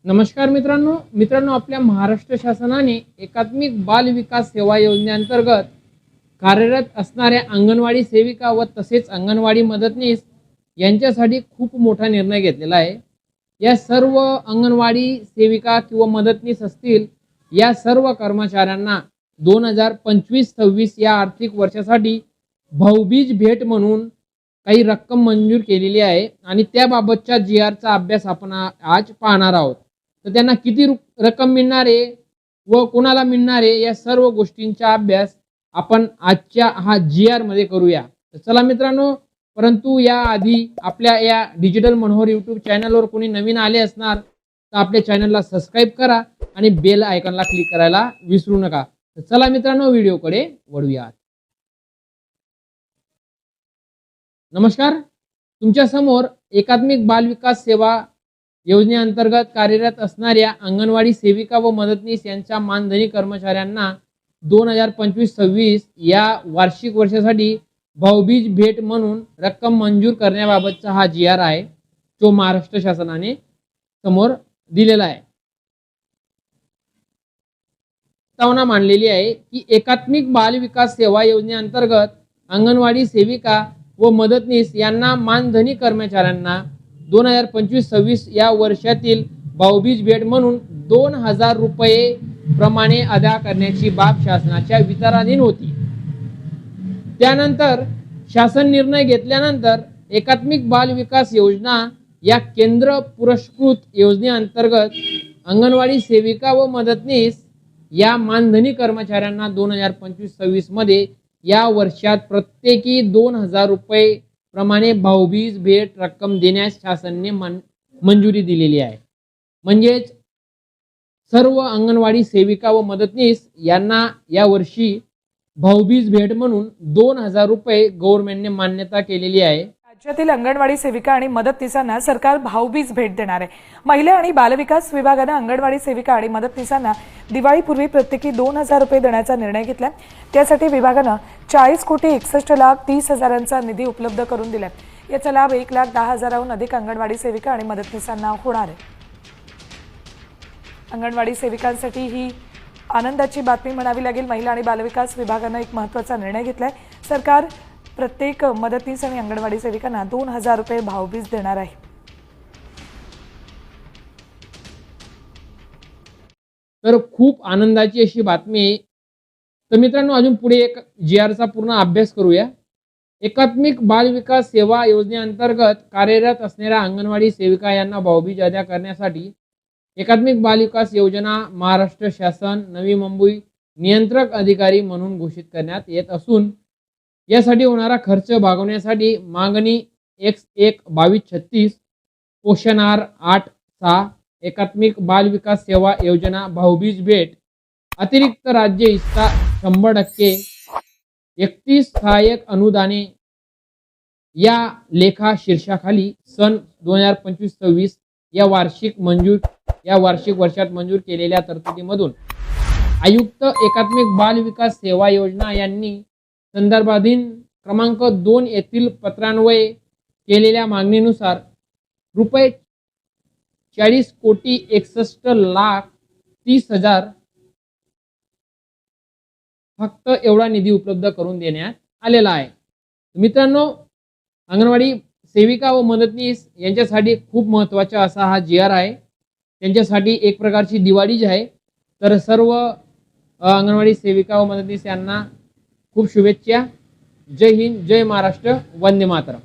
नमस्कार मित्रांनो आपल्या महाराष्ट्र शासनाने एकात्मिक बाल विकास सेवा योजनेअंतर्गत कार्यरत असणाऱ्या अंगणवाडी सेविका व तसेच अंगणवाडी मदतनीस यांच्यासाठी खूप मोठा निर्णय घेतलेला आहे। या सर्व अंगणवाडी सेविका किंवा मदतनीस असतील या सर्व कर्मचाऱ्यांना 2025-26 या आर्थिक वर्षासाठी भाऊबीज भेट म्हणून काही रक्कम मंजूर केलेली आहे आणि त्याबाबतच्या जीआरचा अभ्यास आपण आज पाहणार आहोत। तर त्यांना किती रक्कम मिळणार आहे व कोणाला मिळणार आहे या सर्व गोष्टींचा अभ्यास आपण आजच्या हा जीआर मध्ये करूया। तर चला मित्रांनो, परंतु या आधी आपल्या या डिजिटल मनोहर यूट्यूब चॅनलवर कोणी नवीन आले असणार तर आपल्या चॅनलला सबस्क्राइब करा आणि बेल आयकॉनला क्लिक करायला विसरू नका। तर चला मित्रांनो, व्हिडिओकडे वळूया। नमस्कार, तुमच्या समोर एकात्मिक बाल विकास सेवा योजनेअंतर्गत कार्यरत असणाऱ्या अंगणवाडी सेविका व मदतनीस यांच्या मानधनी कर्मचाऱ्यांना 2025-26 या वार्षिक वर्षासाठी भाऊबीज भेट म्हणून रक्कम मंजूर करण्याबाबतचा हा जीआर आहे जो महाराष्ट्र शासनाने समोर दिलेला आहे। प्रस्तावना मांडलेली आहे की एकात्मिक बाल विकास सेवा योजनेअंतर्गत अंगणवाडी सेविका व मदतनीस यांना मानधनी कर्मचाऱ्यांना 2025-26 या वर्षातील भाऊबीज भेट म्हणून 2000 रुपये प्रमाणे अदा करण्याची बाब शासनाच्या विचाराधीन होती। त्यानंतर शासन निर्णय घेतल्यानंतर एकात्मिक बाल विकास योजना या केंद्र पुरस्कृत योजनेअंतर्गत अंगणवाडी सेविका व मदतनीस या मानधनी कर्मचाऱ्यांना 2025-26 मध्ये या वर्षात प्रत्येकी 2000 रुपये प्रमाणे भाऊबीज भेट रक्कम देण्यास शासनाने मंजुरी दिलेली आहे। म्हणजेच सर्व अंगणवाडी सेविका व मदतनीस यांना या वर्षी भाऊबीज भेट म्हणून 2000 रुपये गव्हर्नमेंटने मान्यता केलेली आहे। राज्यातील अंगणवाडी सेविका आणि मदतनीसांना सरकार भाऊबीज भेट देणार आहे। महिला आणि बालविकास विभागाने अंगणवाडी सेविका आणि मदतनीसांना दिवाळीपूर्वी प्रत्येकी 2000 रुपये देण्याचा निर्णय घेतला। त्यासाठी विभागाने 40,61,30,000चा निधी उपलब्ध करून दिलाय। याचा लाभ 1,10,000हून अधिक अंगणवाडी सेविका आणि मदतनीसांना होणार आहे। अंगणवाडी सेविकांसाठी ही आनंदाची बातमी म्हणावी लागेल। महिला आणि बालविकास विभागाने एक महत्त्वाचा निर्णय घेतलाय। सरकार प्रत्येक मदतनीस आणि अंगणवाडी सेविकांना 2000 रुपये भाऊबीज देणार आहे। तर खूप आनंदाची अशी बातमी आहे। तर मित्रांनो, अजून पुढे एक जीआरचा पूर्ण अभ्यास करूया। एकात्मिक बाल विकास सेवा योजनेअंतर्गत कार्यरत असणाऱ्या अंगणवाडी सेविका यांना भाऊबीज अदा करण्यासाठी एकात्मिक बाल विकास योजना महाराष्ट्र शासन नवी मुंबई नियंत्रक अधिकारी म्हणून घोषित करण्यात येत असून यासाठी होणारा खर्च भागवण्यासाठी मागणी X1-2236 पोषण आहार 8-6 एकात्मिक बाल विकास सेवा योजना भाऊबीज भेट अतिरिक्त राज्य हिस्सा 100% 31 सहाय्यक अनुदाने या लेखा शीर्षाखाली सन 2025-26 या वार्षिक वर्षात मंजूर केलेल्या तरतुदीमधून आयुक्त एकात्मिक बाल विकास सेवा योजना यांनी संदर्भाधीन क्रमांक 2 येथील पत्रान्वये केलेल्या मागणीनुसार रुपये 40,61,30,000 फक्त एवढा निधी उपलब्ध करून देण्यात आलेला आहे। मित्रांनो, अंगणवाडी सेविका व मदतनीस यांच्यासाठी खूप महत्त्वाचा असा हा जीआर आहे। त्यांच्यासाठी एक प्रकारची दिवाळीच आहे। तर सर्व अंगणवाडी सेविका व मदतनीस यांना खूप शुभेच्छा। जय हिंद, जय महाराष्ट्र, वंदे मातरम।